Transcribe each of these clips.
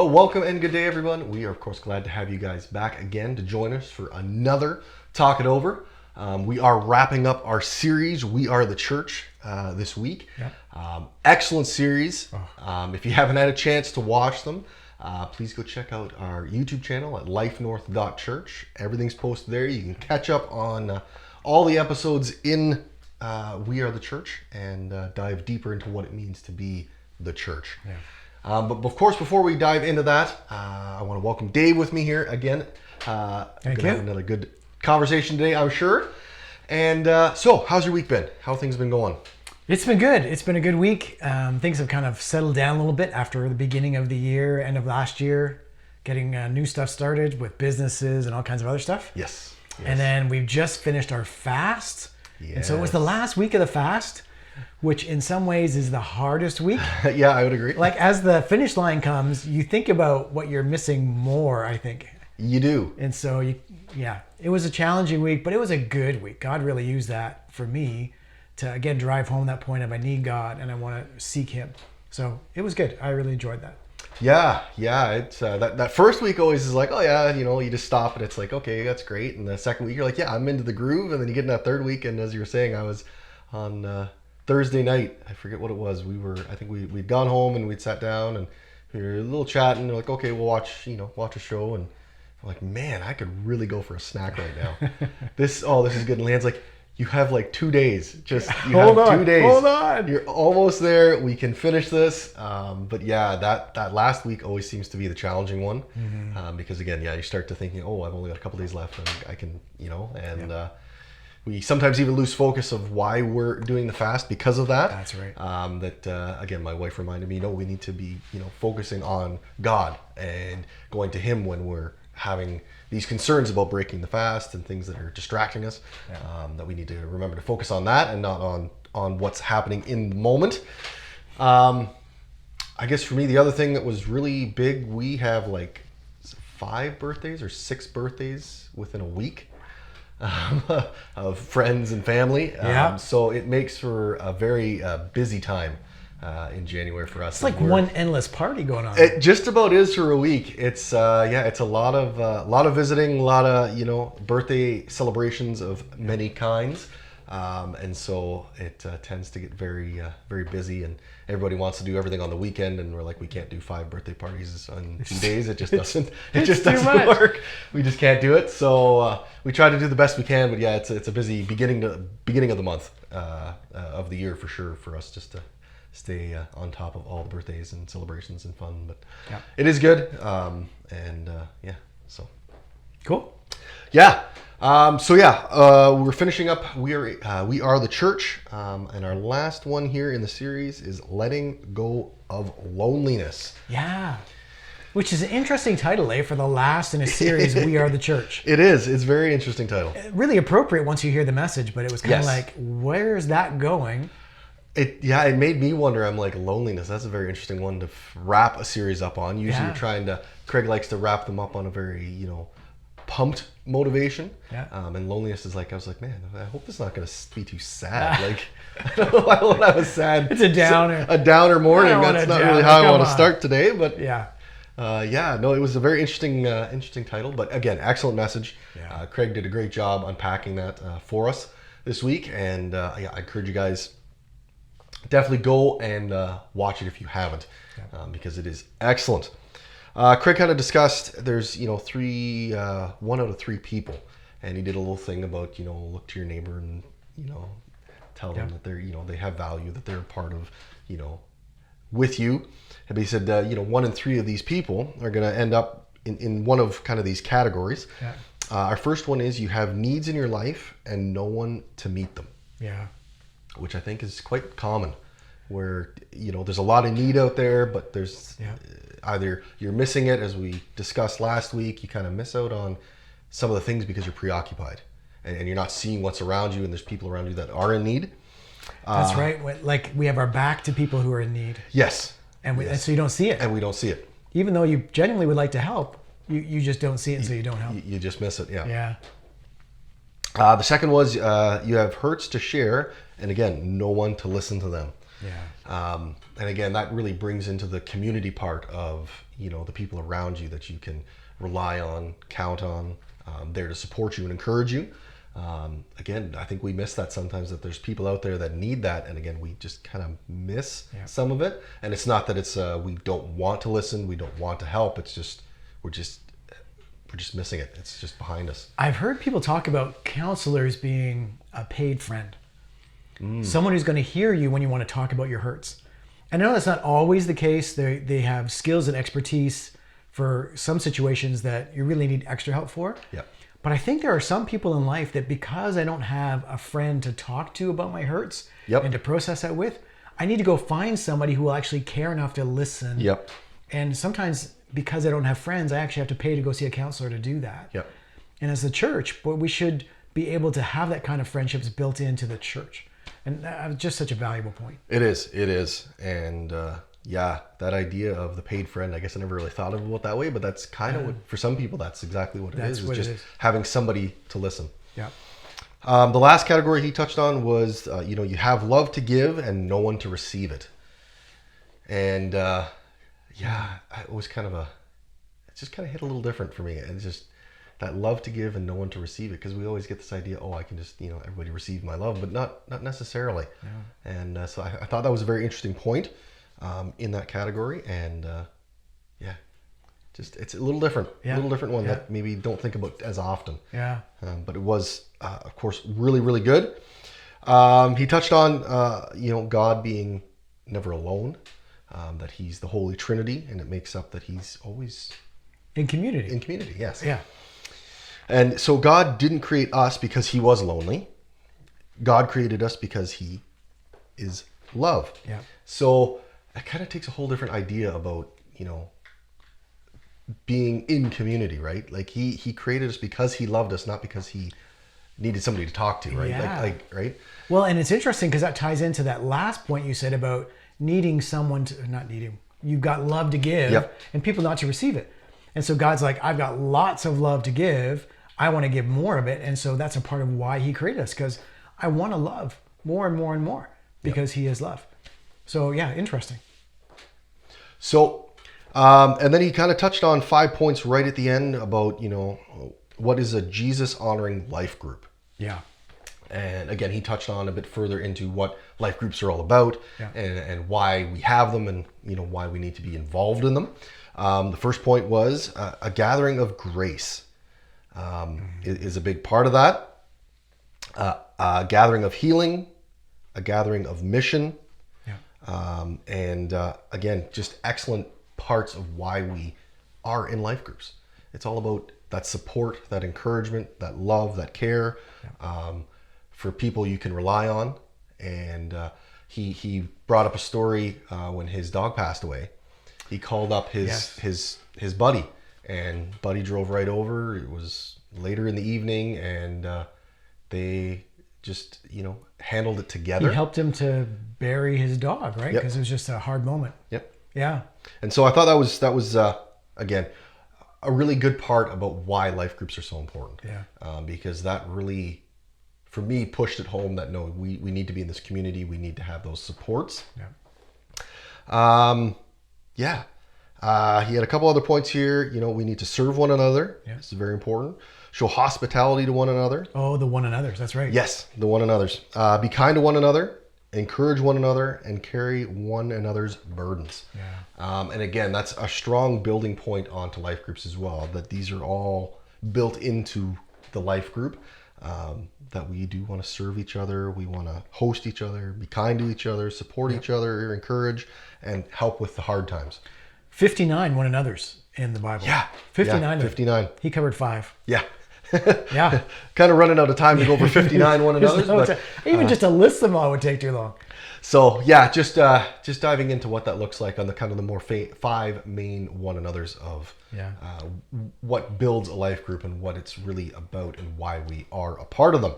Well, welcome and good day, everyone. We are, of course, glad to have you guys back again to join us for another Talk It Over. We are wrapping up our series, We Are the Church, this week. Yeah. Excellent series. If you haven't had a chance to watch them, please go check out our YouTube channel at LifeNorth.Church. Everything's posted there. You can catch up on all the episodes in We Are the Church and dive deeper into what it means to be the church. Yeah. But of course, before we dive into that, I want to welcome Dave with me here again. Thank you. Have another good conversation today, I'm sure. And so, how's your week been? How have things been going? It's been good. It's been a good week. Things have kind of settled down a little bit after the beginning of the year, end of last year, getting new stuff started with businesses and all kinds of other stuff. Yes. And then we've just finished our fast. Yes. And so it was the last week of the fast, which in some ways is the hardest week. Yeah, I would agree. Like as the finish line comes, you think about what you're missing more, I think. You do. And so, it was a challenging week, but it was a good week. God really used that for me to, again, drive home that point of I need God and I want to seek Him. So it was good. I really enjoyed that. Yeah. It's that first week always is like, oh yeah, you just stop and it's like, okay, that's great. And the second week you're like, yeah, I'm into the groove. And then you get in that third week, and as you were saying, I was on Thursday night, I forget what it was. I think we'd gone home and we'd sat down and we were a little chatting. We're like, okay, we'll watch a show. And I'm like, man, I could really go for a snack right now. This is good. And Lan's like, you have like 2 days. Hold on. 2 days. Hold on. You're almost there. We can finish this. But yeah, that last week always seems to be the challenging one. Mm-hmm. Because again, you start to thinking, oh, I've only got a couple days left and I can, we sometimes even lose focus of why we're doing the fast because of that. That's right. Again, my wife reminded me, we need to be, focusing on God and going to Him when we're having these concerns about breaking the fast and things that are distracting us. That we need to remember to focus on that and not on what's happening in the moment. I guess for me, the other thing that was really big, we have like 5 birthdays or 6 birthdays within a week. Of friends and family. So it makes for a very busy time in January for us. It's like one endless party going on. It just about is for a week. It's it's a lot of visiting, a lot of birthday celebrations of many kinds, and so it tends to get very very busy, and everybody wants to do everything on the weekend, and we're like, we can't do 5 birthday parties on 2 days. It just doesn't. It just doesn't work. We just can't do it. So we try to do the best we can, but yeah, it's a busy beginning of the month of the year for sure for us, just to stay on top of all the birthdays and celebrations and fun. But it is good, so cool. Yeah. We're finishing up. We are the church, and our last one here in the series is letting go of loneliness. Yeah, which is an interesting title, for the last in a series. We are the church. It is. It's a very interesting title. Really appropriate once you hear the message, but it was kind of like, where's that going? It made me wonder. I'm like, loneliness. That's a very interesting one to wrap a series up on. Usually, Craig likes to wrap them up on a very pumped motivation. And loneliness is like, I was like, man, I hope it's not going to be too sad. Like, I don't know why when I was sad. It's a downer. A downer morning. That's not really how I want to start today. But it was a very interesting title. But again, excellent message. Craig did a great job unpacking that for us this week. And I encourage you guys, definitely go and watch it if you haven't, because it is excellent. Craig kind of discussed there's 1 out of 3 people, and he did a little thing about look to your neighbor and tell them that they're they have value, that they're a part of with you. And he said 1 in 3 of these people are going to end up in one of kind of these categories. Our first one is you have needs in your life and no one to meet them. Which I think is quite common, where there's a lot of need out there, but there's either you're missing it, as we discussed last week. You kind of miss out on some of the things because you're preoccupied, and you're not seeing what's around you, and there's people around you that are in need. That's right. Like we have our back to people who are in need. Yes. And so you don't see it. And we don't see it. Even though you genuinely would like to help, you just don't see it, and so you don't help. You just miss it. Yeah. Yeah. The second was you have hurts to share, and again, no one to listen to them. Yeah. And again, that really brings into the community part of, the people around you that you can rely on, count on, there to support you and encourage you. Again, I think we miss that sometimes, that there's people out there that need that. And again, we just kind of miss some of it. And it's not that it's, we don't want to listen, we don't want to help. It's just, we're just missing it. It's just behind us. I've heard people talk about counselors being a paid friend. Someone who's going to hear you when you want to talk about your hurts. And I know that's not always the case. They have skills and expertise for some situations that you really need extra help for. Yeah. But I think there are some people in life that, because I don't have a friend to talk to about my hurts and to process that with, I need to go find somebody who will actually care enough to listen. Yep. And sometimes, because I don't have friends, I actually have to pay to go see a counselor to do that. Yep. And as the church, we should be able to have that kind of friendships built into the church. And that's just such a valuable point. It is. And that idea of the paid friend, I guess I never really thought of it that way, but that's kind of what, for some people, that's exactly what it is. It's just having somebody to listen. Yeah. The last category he touched on was, you have love to give and no one to receive it. And it was it just kind of hit a little different for me. And it's just that love to give and no one to receive it, because we always get this idea, I can just, everybody receive my love, but not necessarily. Yeah. And so I thought that was a very interesting point in that category. And it's a little different, one that maybe don't think about as often. Yeah. But it was, of course, really, really good. He touched on, God being never alone, that he's the Holy Trinity, and it makes up that he's always in community. In community, yes. Yeah. And so God didn't create us because he was lonely. God created us because he is love. Yeah. So it kind of takes a whole different idea about, being in community, right? Like he created us because he loved us, not because he needed somebody to talk to, right? Yeah. Right? Well, and it's interesting because that ties into that last point you said about needing someone to, not needing, you've got love to give and people not to receive it. And so God's like, I've got lots of love to give. I want to give more of it. And so that's a part of why he created us, because I want to love more and more and more because he is love. So interesting. So, and then he kind of touched on 5 points right at the end about, what is a Jesus honoring life group? Yeah. And again, he touched on a bit further into what life groups are all about and why we have them and, why we need to be involved in them. The first point was a gathering of grace is a big part of that. A gathering of healing, a gathering of mission. Yeah. And again, just excellent parts of why we are in life groups. It's all about that support, that encouragement, that love, that care for people you can rely on. And he brought up a story when his dog passed away. He called up his buddy, and buddy drove right over. It was later in the evening, and they just handled it together. He helped him to bury his dog, right? Because it was just a hard moment. Yep. Yeah. And so I thought that was again a really good part about why life groups are so important. Yeah. Because that really, for me, pushed it home that no, we need to be in this community. We need to have those supports. Yeah. He had a couple other points here. We need to serve one another. Yeah. This is very important. Show hospitality to one another. Oh, the one another's. That's right. Yes, the one another's. Be kind to one another. Encourage one another and carry one another's burdens. Yeah. And again, that's a strong building point onto life groups as well, that these are all built into the life group, that we do want to serve each other. We want to host each other, be kind to each other, support each other, encourage, and help with the hard times. 59 one another's in the Bible. Yeah. 59. 59. He covered 5. Yeah. Yeah. Kind of running out of time to go over 59 one another's. But, even just to list them all would take too long. So just diving into what that looks like on the kind of the more 5 main one another's of what builds a life group and what it's really about and why we are a part of them.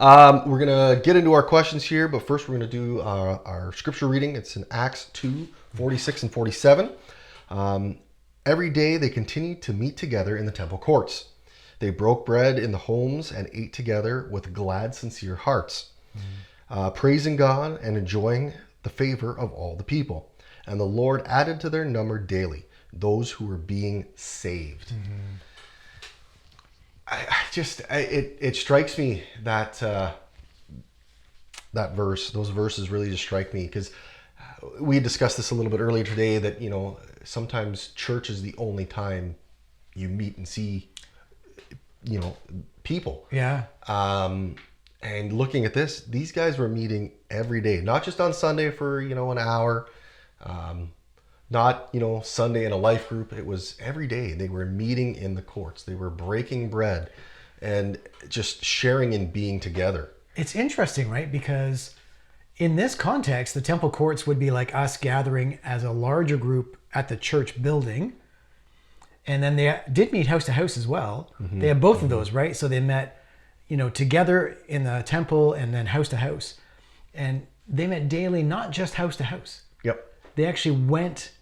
We're going to get into our questions here, but first we're going to do our scripture reading. It's in Acts 2, 46 and 47. Every day they continued to meet together in the temple courts. They broke bread in the homes and ate together with glad, sincere hearts, praising God and enjoying the favor of all the people. And the Lord added to their number daily those who were being saved. It strikes me that those verses really just strike me, because we discussed this a little bit earlier today, that, sometimes church is the only time you meet and see, people. Yeah. And looking at this, these guys were meeting every day, not just on Sunday for, an hour, not, Sunday in a life group. It was every day. They were meeting in the courts. They were breaking bread and just sharing and being together. It's interesting, right? Because in this context, the temple courts would be like us gathering as a larger group at the church building. And then they did meet house to house as well. Mm-hmm. They had both of those, right? So they met, together in the temple and then house to house. And they met daily, not just house to house. Yep. They actually went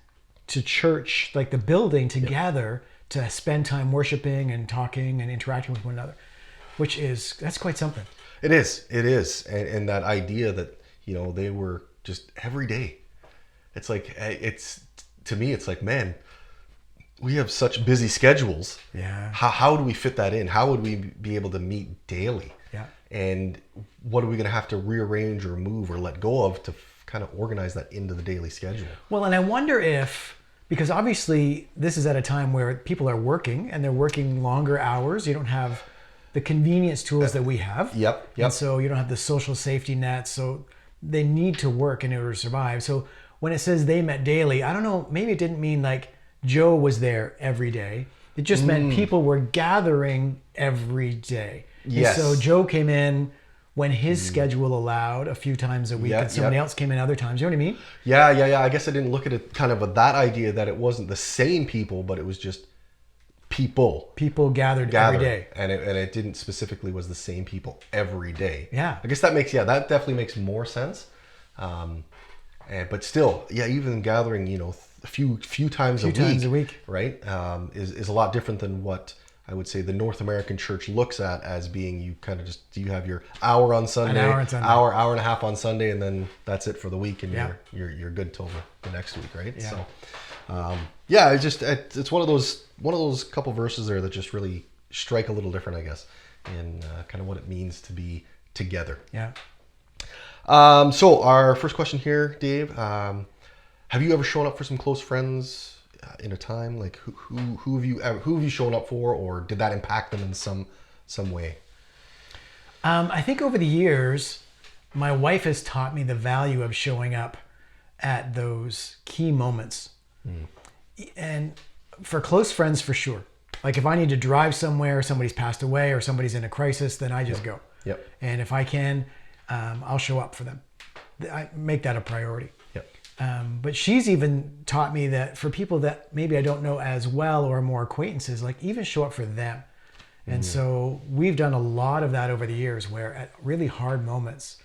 to church, like the building, together to spend time worshiping and talking and interacting with one another, that's quite something. It is. And that idea that, they were just every day. It's like, to me, it's like, man, we have such busy schedules. Yeah. How do we fit that in? How would we be able to meet daily? Yeah. And what are we going to have to rearrange or move or let go of to kind of organize that into the daily schedule? Well, and I wonder if, because obviously this is at a time where people are working and they're working longer hours. You don't have the convenience tools that we have. Yep. And so you don't have the social safety net. So they need to work in order to survive. So when it says they met daily, I don't know, maybe it didn't mean like Joe was there every day. It just meant people were gathering every day. Yes. And so Joe came in when his schedule allowed a few times a week, and somebody else came in other times. You know what I mean? Yeah. I guess I didn't look at it kind of with that idea that it wasn't the same people, but it was just people. People gathered every day. And it didn't specifically was the same people every day. Yeah. I guess that definitely makes more sense. But still, even gathering, a few times a week, right, is a lot different than what I would say the North American church looks at as being. You kind of you have your hour on Sunday, hour and a half on Sunday, and then that's it for the week, and you're good till the next week, right? Yeah. So, it's one of those couple verses there that just really strike a little different, I guess, in kind of what it means to be together. Yeah. So our first question here, Dave, have you ever shown up for some close friends in a time? Like who have you shown up for, or did that impact them in some way? I think over the years, my wife has taught me the value of showing up at those key moments. And for close friends, for sure. Like if I need to drive somewhere, somebody's passed away or somebody's in a crisis, then I just go. Yep. And if I can, I'll show up for them. I make that a priority. Yep. But she's even taught me that for people that maybe I don't know as well or more acquaintances, like even show up for them. And so we've done a lot of that over the years where at really hard moments,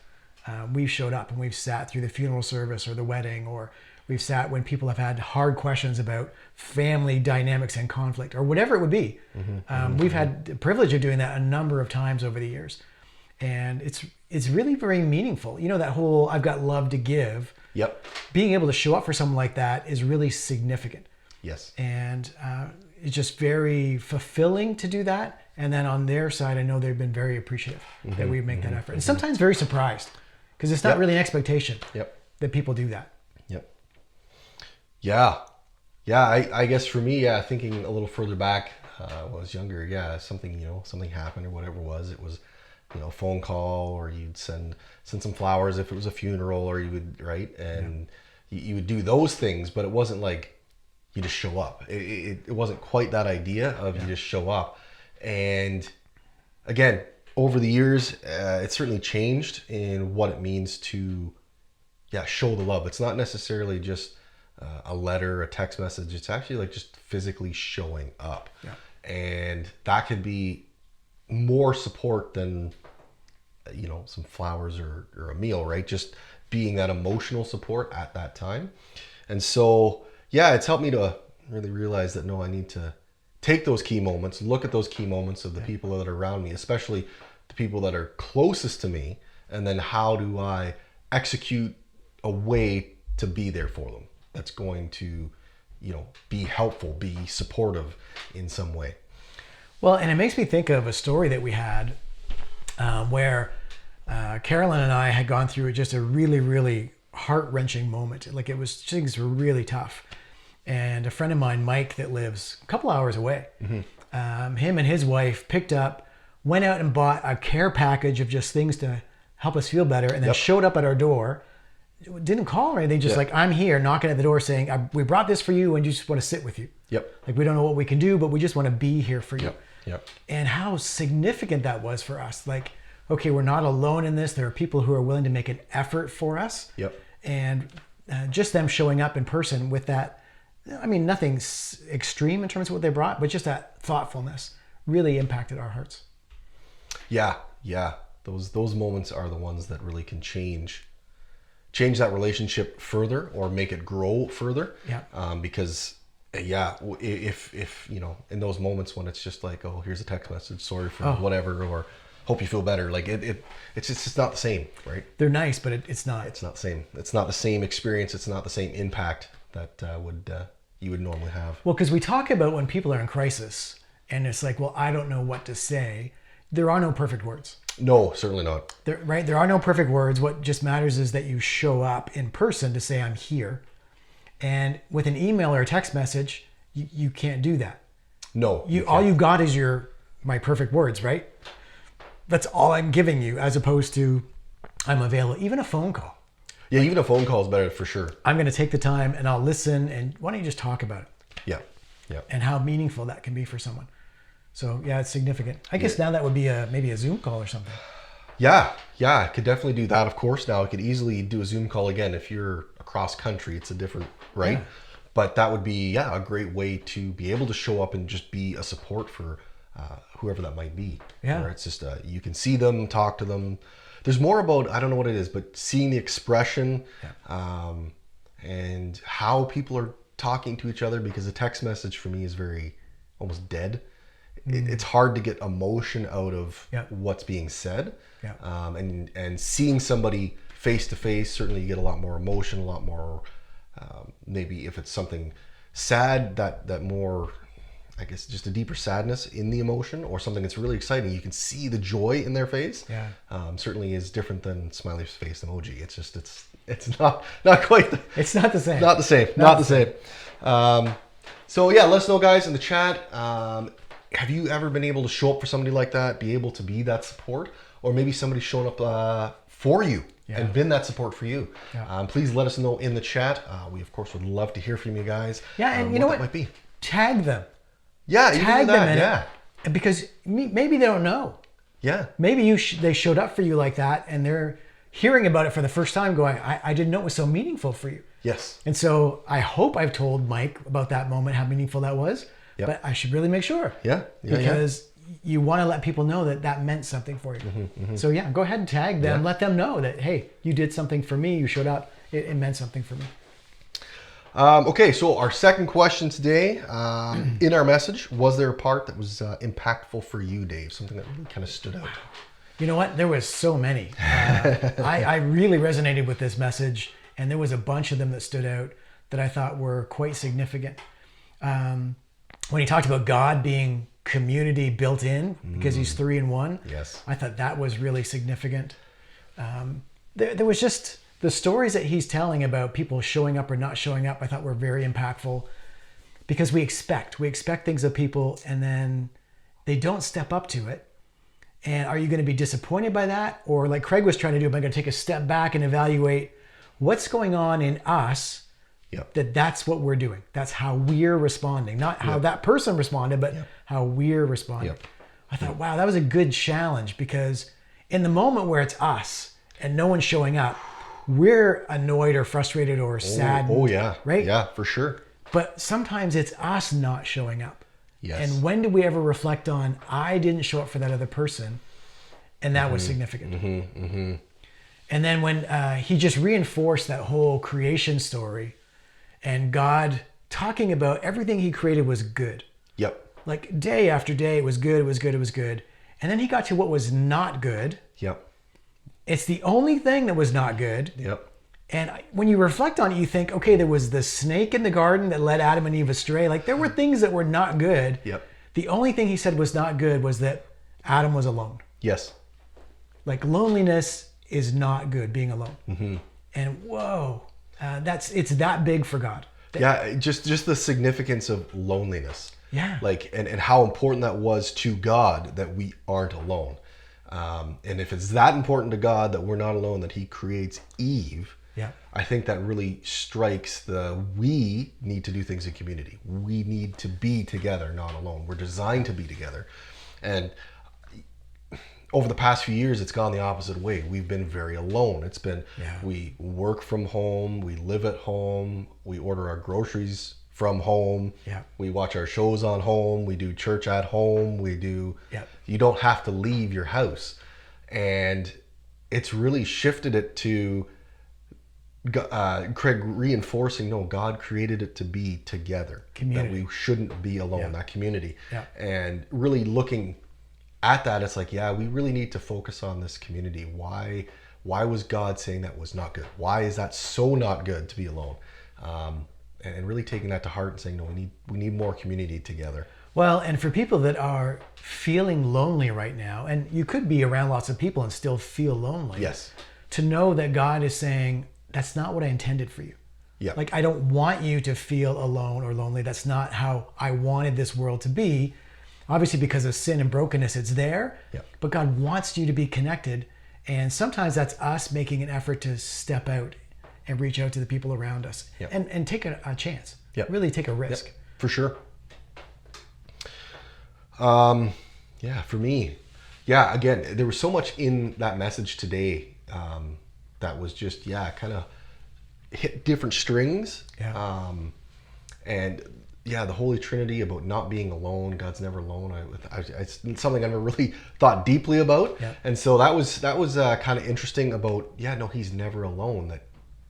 we've showed up and we've sat through the funeral service or the wedding, or we've sat when people have had hard questions about family dynamics and conflict or whatever it would be. We've had the privilege of doing that a number of times over the years. And it's really very meaningful. That whole I've got love to give. Yep. Being able to show up for someone like that is really significant. Yes. And it's just very fulfilling to do that. And then on their side, I know they've been very appreciative that we make that effort. And sometimes very surprised because it's not really an expectation that people do that. Yep. Yeah. I guess for me, thinking a little further back when I was younger, something happened or whatever it was. A phone call, or you'd send some flowers if it was a funeral, or you would, right? And you would do those things, but it wasn't like you just show up. It wasn't quite that idea of you just show up. And again, over the years, it's certainly changed in what it means to, show the love. It's not necessarily just a letter, a text message. It's actually like just physically showing up. Yeah. And that could be more support than some flowers or a meal, right? Just being that emotional support at that time. And so it's helped me to really realize that I need to take those key moments, look at those key moments of the people that are around me, especially the people that are closest to me, And then how do I execute a way to be there for them that's going to, be helpful, be supportive in some way. Well, and it makes me think of a story that we had where Carolyn and I had gone through just a really, really heart-wrenching moment. Like things were really tough. And a friend of mine, Mike, that lives a couple hours away, him and his wife picked up, went out and bought a care package of just things to help us feel better, and then showed up at our door. Didn't call or anything, just like, I'm here knocking at the door saying, we brought this for you and just want to sit with you. Like, we don't know what we can do, but we just want to be here for you. And how significant that was for us. Like, okay, we're not alone in this. There are people who are willing to make an effort for us. And just them showing up in person with that, I mean, nothing extreme in terms of what they brought, but just that thoughtfulness really impacted our hearts. Yeah. Those moments are the ones that really can change that relationship further or make it grow further. Because if in those moments when it's just like, oh, here's a text message, sorry for whatever, or hope you feel better, like it's just not the same, right? They're nice, but it's not the same. It's not the same experience. It's not the same impact that you would normally have. Well, because we talk about when people are in crisis and it's like, well, I don't know what to say. There are no perfect words. No, certainly not. There are no perfect words. What just matters is that you show up in person to say, I'm here. And with an email or a text message, you can't do that. No. All you got is my perfect words, right? That's all I'm giving you, as opposed to I'm available. Even a phone call. Yeah, even a phone call is better for sure. I'm going to take the time and I'll listen. And why don't you just talk about it? Yeah. And how meaningful that can be for someone. So yeah, it's significant. I guess now that would be maybe a Zoom call or something. Yeah, I could definitely do that. Of course, now I could easily do a Zoom call again. If you're across country, it's a different, right? Yeah. But that would be, a great way to be able to show up and just be a support for whoever that might be. Yeah. Where it's just, you can see them, talk to them. There's more about, I don't know what it is, but seeing the expression and how people are talking to each other, because a text message for me is very almost dead. It's hard to get emotion out of what's being said. And seeing somebody face to face, certainly you get a lot more emotion, a lot more, maybe if it's something sad, that more, I guess, just a deeper sadness in the emotion, or something that's really exciting. You can see the joy in their face. Certainly is different than smiley face emoji. It's just, it's not quite. It's not the same. Not the same. Not the same. So yeah, let us know, guys, in the chat. Have you ever been able to show up for somebody like that, be able to be that support, or maybe somebody shown up for you and been that support for you? Please let us know in the chat. We, of course, would love to hear from you guys. And you know what? That might be. Tag them. Yeah, tag them in it. Because maybe they don't know. Yeah. Maybe they showed up for you like that, and they're hearing about it for the first time going, I didn't know it was so meaningful for you. Yes. And so I hope I've told Mike about that moment, how meaningful that was. But I should really make sure. Because you want to let people know that meant something for you. So go ahead and tag them. Let them know that, hey, you did something for me. You showed up. It meant something for me. Okay, so our second question today, in our message, was there a part that was impactful for you, Dave? Something that really kind of stood out? You know what? There was so many. I really resonated with this message, and there was a bunch of them that stood out that I thought were quite significant. When he talked about God being community built in because he's 3 in 1, I thought that was really significant. There was just the stories that he's telling about people showing up or not showing up, I thought were very impactful, because we expect things of people and then they don't step up to it. And are you going to be disappointed by that? Or like Craig was trying to do, am I going to take a step back and evaluate what's going on in us? That's what we're doing. That's how we're responding. Not how that person responded, but how we're responding. I thought, wow, that was a good challenge, because in the moment where it's us and no one's showing up, we're annoyed or frustrated or sad. Right? Yeah, for sure. But sometimes it's us not showing up. And when do we ever reflect on, I didn't show up for that other person, and that was significant. And then when he just reinforced that whole creation story, and God talking about everything he created was good. Like day after day, it was good, it was good, it was good. And then he got to what was not good. It's the only thing that was not good. Yep. And when you reflect on it, you think, okay, there was the snake in the garden that led Adam and Eve astray. Like, there were things that were not good. Yep. The only thing he said was not good was that Adam was alone. Yes. Like, loneliness is not good, being alone. Mm-hmm. And whoa, it's that big for God. Yeah, just the significance of loneliness. Yeah. Like, and how important that was to God that we aren't alone. And if it's that important to God that we're not alone, that he creates Eve, yeah, I think that really strikes we need to do things in community. We need to be together, not alone. We're designed to be together. And over the past few years, it's gone the opposite way. We've been very alone. It's been, we work from home, we live at home, we order our groceries from home, we watch our shows on home, we do church at home, you don't have to leave your house. And it's really shifted it to Craig reinforcing, no, God created it to be together. Community. That we shouldn't be alone, that community. And really looking at that, it's like, we really need to focus on this community. Why was God saying that was not good? Why is that so not good to be alone? And really taking that to heart and saying, no, we need more community together. Well, and for people that are feeling lonely right now, and you could be around lots of people and still feel lonely. Yes. To know that God is saying, that's not what I intended for you. Yeah. Like, I don't want you to feel alone or lonely. That's not how I wanted this world to be. Obviously, because of sin and brokenness, it's there. Yep. But God wants you to be connected. And sometimes that's us making an effort to step out and reach out to the people around us. Yep. And take a chance. Yep. Really take a risk. Yep. For sure. For me, again, there was so much in that message today that was just, kind of hit different strings. Yeah. And the Holy Trinity, about not being alone. God's never alone. It's something I never really thought deeply about. Yeah. And so that was kind of interesting about, he's never alone. That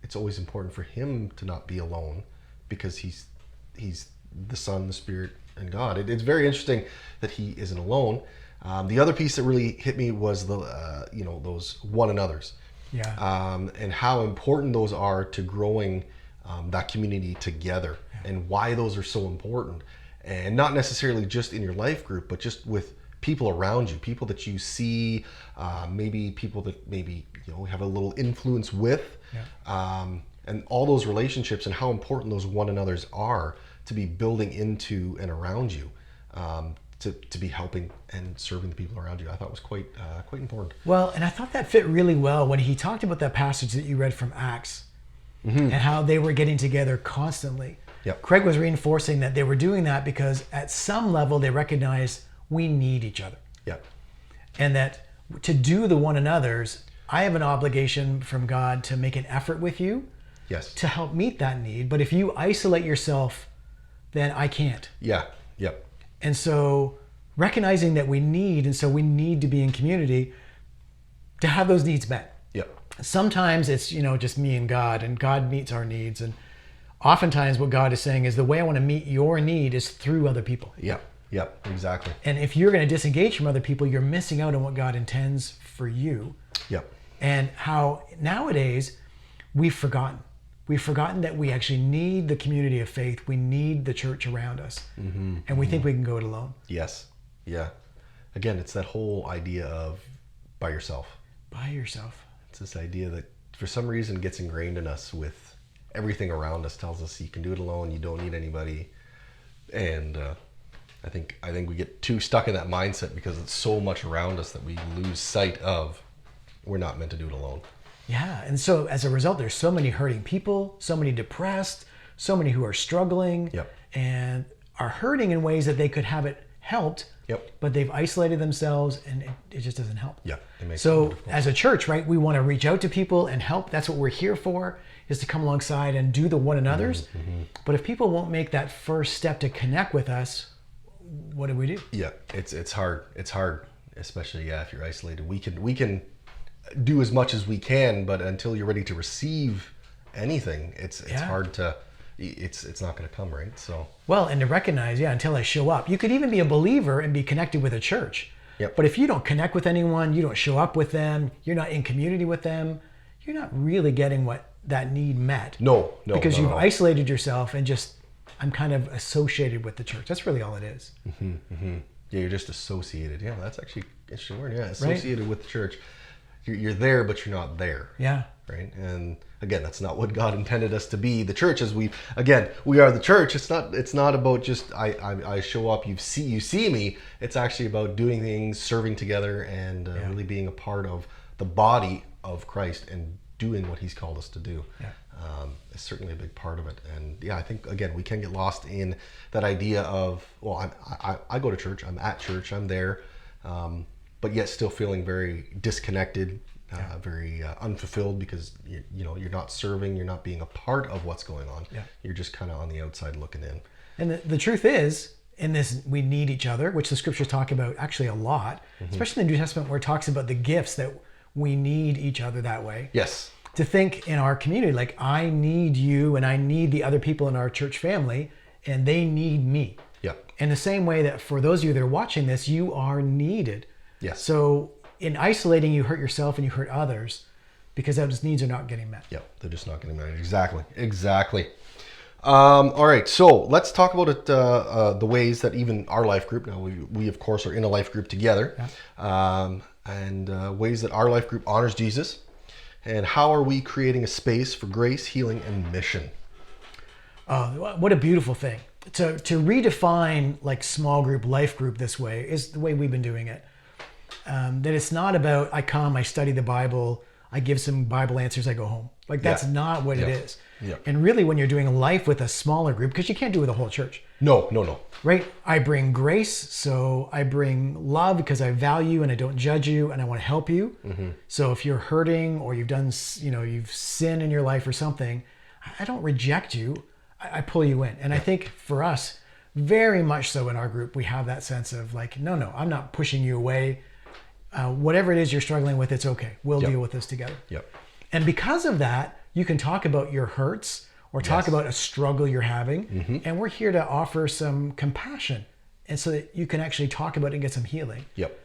it's always important for him to not be alone because he's the Son, the Spirit, and God. It's very interesting that he isn't alone. The other piece that really hit me was those one another's. Yeah. And how important those are to growing that community together, and why those are so important. And not necessarily just in your life group, but just with people around you, people that you see, maybe people that maybe have a little influence with, and all those relationships, and how important those one another's are to be building into and around you, to be helping and serving the people around you. I thought was quite important. Well, and I thought that fit really well when he talked about that passage that you read from Acts, and how they were getting together constantly. Yep. Craig was reinforcing that they were doing that because at some level they recognize we need each other. Yep. And that to do the one another's, I have an obligation from God to make an effort with you. Yes. To help meet that need. But if you isolate yourself, then I can't. Yeah. Yep. And so recognizing that we need to be in community to have those needs met. Yep. Sometimes it's, just me and God meets our needs. And oftentimes what God is saying is the way I want to meet your need is through other people. Yep. Yep. Exactly. And if you're going to disengage from other people, you're missing out on what God intends for you. Yep. And how nowadays we've forgotten that we actually need the community of faith. We need the church around us. And we think we can go it alone. Yes. Yeah. Again, it's that whole idea of by yourself. By yourself. It's this idea that for some reason gets ingrained in us with everything around us tells us you can do it alone. You don't need anybody. And I think we get too stuck in that mindset because it's so much around us that we lose sight of we're not meant to do it alone. Yeah, and so as a result, there's so many hurting people, so many depressed, so many who are struggling, and are hurting in ways that they could have it helped, but they've isolated themselves, and it just doesn't help. Yeah, it makes so as a church, right, we want to reach out to people and help. That's what we're here for, is to come alongside and do the one another's. But if people won't make that first step to connect with us, what do we do? Yeah, it's hard. It's hard, especially if you're isolated. We can do as much as we can, but until you're ready to receive anything, it's hard to. It's not going to come, right? So well, and to recognize, until I show up. You could even be a believer and be connected with a church, Yep. But if you don't connect with anyone, you don't show up with them, you're not in community with them, you're not really getting what that need met. No. Because you've isolated yourself and just, I'm kind of associated with the church. That's really all it is. Yeah, you're just associated. Yeah, that's actually an interesting word. Yeah, associated with the church. You're there, but you're not there. Yeah. Right. And again, that's not what God intended us to be. The church, as we are the church. It's not about just I show up, you see me. It's actually about doing things, serving together, and really being a part of the body of Christ and doing what He's called us to do. Yeah. It's certainly a big part of it. And yeah, I think again we can get lost in that idea of, well, I go to church, I'm at church, I'm there, but yet still feeling very disconnected. Very unfulfilled because you're not serving, you're not being a part of what's going on. Yeah. You're just kind of on the outside looking in. And the truth is, in this, we need each other, which the scriptures talk about actually a lot, especially in the New Testament where it talks about the gifts that we need each other that way. Yes. To think in our community, like I need you and I need the other people in our church family and they need me. Yeah. In the same way that for those of you that are watching this, you are needed. Yes. So in isolating, you hurt yourself and you hurt others because those needs are not getting met. Yeah, they're just not getting met. Exactly. All right, so let's talk about it. The ways that even our life group. Now we of course are in a life group together, and ways that our life group honors Jesus, and how are we creating a space for grace, healing, and mission? What a beautiful thing to redefine like small group, life group this way is the way we've been doing it. That it's not about I come, I study the Bible, I give some Bible answers, I go home. Like that's not what it is. Yeah. And really when you're doing life with a smaller group, because you can't do it with a whole church. No. Right? I bring grace, so I bring love because I value and I don't judge you and I want to help you. So if you're hurting or you've done, you've sinned in your life or something, I don't reject you. I pull you in. And I think for us, very much so in our group, we have that sense of like, no, I'm not pushing you away. Whatever it is you're struggling with, it's okay. We'll deal with this together. Yep. And because of that, you can talk about your hurts or talk about a struggle you're having. And we're here to offer some compassion. And so that you can actually talk about it and get some healing. Yep.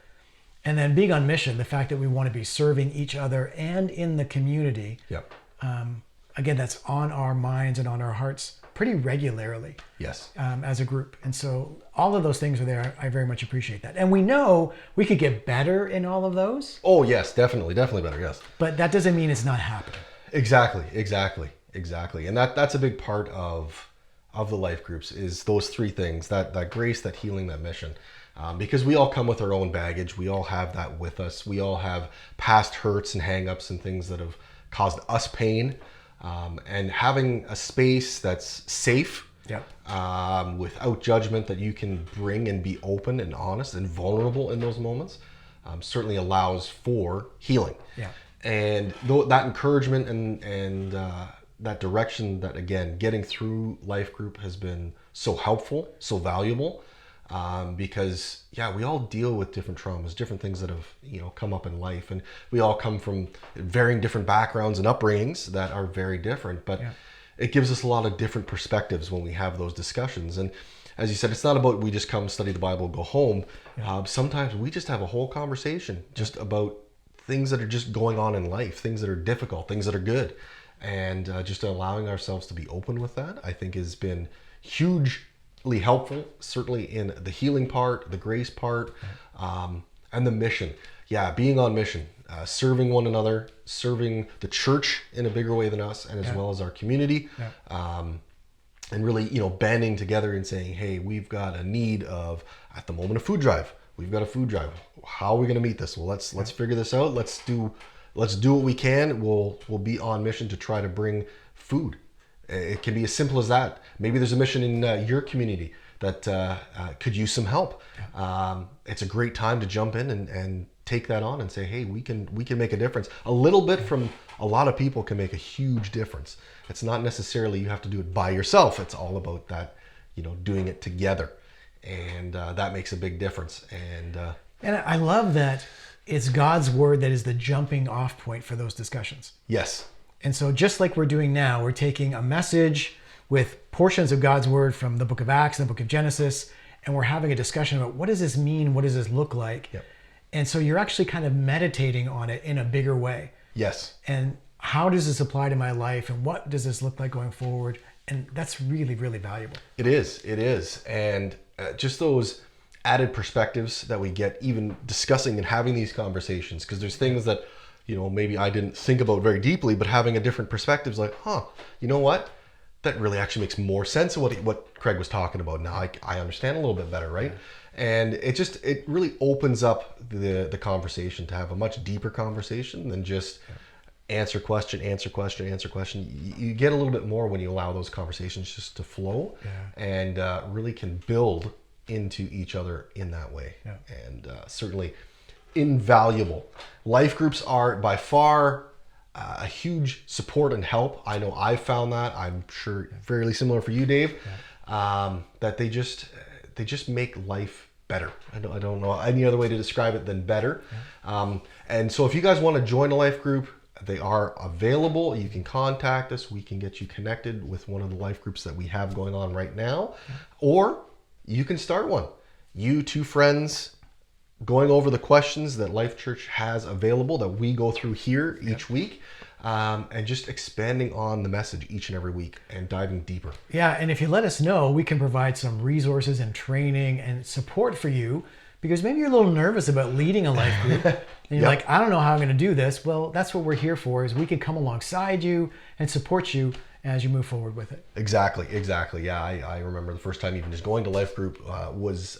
And then being on mission, the fact that we want to be serving each other and in the community. Yep. Again, that's on our minds and on our hearts pretty regularly. Yes. As a group. And so all of those things are there. I very much appreciate that. And we know we could get better in all of those. Oh, yes, definitely better, yes. But that doesn't mean it's not happening. Exactly. And that's a big part of the life groups is those three things, that grace, that healing, that mission. Because we all come with our own baggage. We all have that with us. We all have past hurts and hang-ups and things that have caused us pain. And having a space that's safe, without judgment, that you can bring and be open and honest and vulnerable in those moments, certainly allows for healing. Yeah. And that encouragement and that direction, that again, getting through life group has been so helpful, so valuable. Because we all deal with different traumas, different things that have come up in life, and we all come from varying different backgrounds and upbringings that are very different. But it gives us a lot of different perspectives when we have those discussions. And as you said, it's not about we just come study the Bible, go home. Sometimes we just have a whole conversation just about things that are just going on in life, things that are difficult, things that are good, and just allowing ourselves to be open with that, I think, has been hugely helpful, certainly in the healing part, the grace part, and the mission. Being on mission, serving one another, serving the church in a bigger way than us, and as well as our community, and really, banding together and saying, hey, we've got a need of, at the moment, a food drive. We've got a food drive. How are we going to meet this? Well, let's figure this out. Let's do what we can. We'll be on mission to try to bring food. It can be as simple as that. Maybe there's a mission in your community that could use some help. It's a great time to jump in and take that on and say, hey, we can make a difference. A little bit from a lot of people can make a huge difference. It's not necessarily you have to do it by yourself. It's all about that, doing it together. And that makes a big difference. And I love that it's God's word that is the jumping off point for those discussions. Yes. And so just like we're doing now, we're taking a message with portions of God's word from the book of Acts and the book of Genesis, and we're having a discussion about what does this mean? What does this look like? Yep. And so you're actually kind of meditating on it in a bigger way. Yes. And how does this apply to my life? And what does this look like going forward? And that's really, really valuable. It is. And just those added perspectives that we get even discussing and having these conversations, because there's things that, maybe I didn't think about very deeply, but having a different perspective is like, you know what? That really actually makes more sense of what Craig was talking about. Now I understand a little bit better, right? Yeah. And it really opens up the conversation to have a much deeper conversation than just answer question. You get a little bit more when you allow those conversations just to flow, and really can build into each other in that way. Yeah. And certainly invaluable. Life groups are by far a huge support and help. I know I've found that. I'm sure fairly similar for you, Dave. Yeah. That they just make life better. I don't know any other way to describe it than better. Yeah. And so if you guys want to join a life group, they are available. You can contact us. We can get you connected with one of the life groups that we have going on right now, or you can start one. You two friends going over the questions that Life Church has available that we go through here each week, and just expanding on the message each and every week and diving deeper. Yeah, and if you let us know, we can provide some resources and training and support for you, because maybe you're a little nervous about leading a life group and you're like, I don't know how I'm going to do this. Well, that's what we're here for, is we can come alongside you and support you as you move forward with it. Exactly. Yeah, I remember the first time even just going to life group was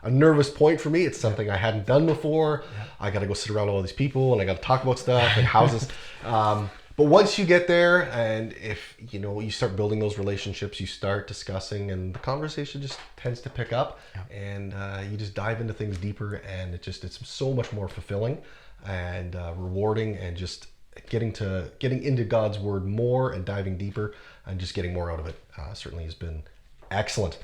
a nervous point for me. It's something I hadn't done before. Yeah. I got to go sit around all these people and I got to talk about stuff and houses. But once you get there, and if you start building those relationships, you start discussing, and the conversation just tends to pick up, and you just dive into things deeper, and it's so much more fulfilling and rewarding, and just getting into God's word more and diving deeper and just getting more out of it certainly has been excellent.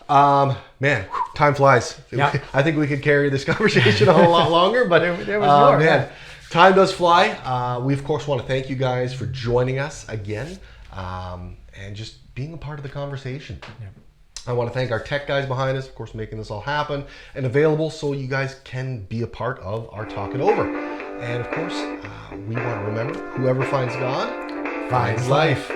Yeah. Man, time flies. Yeah. I think we could carry this conversation a whole lot longer, but there was more. Man, time does fly. We of course want to thank you guys for joining us again, and just being a part of the conversation. Yeah. I want to thank our tech guys behind us, of course, making this all happen and available so you guys can be a part of our Talk It Over. And of course, we want to remember, whoever finds God finds life.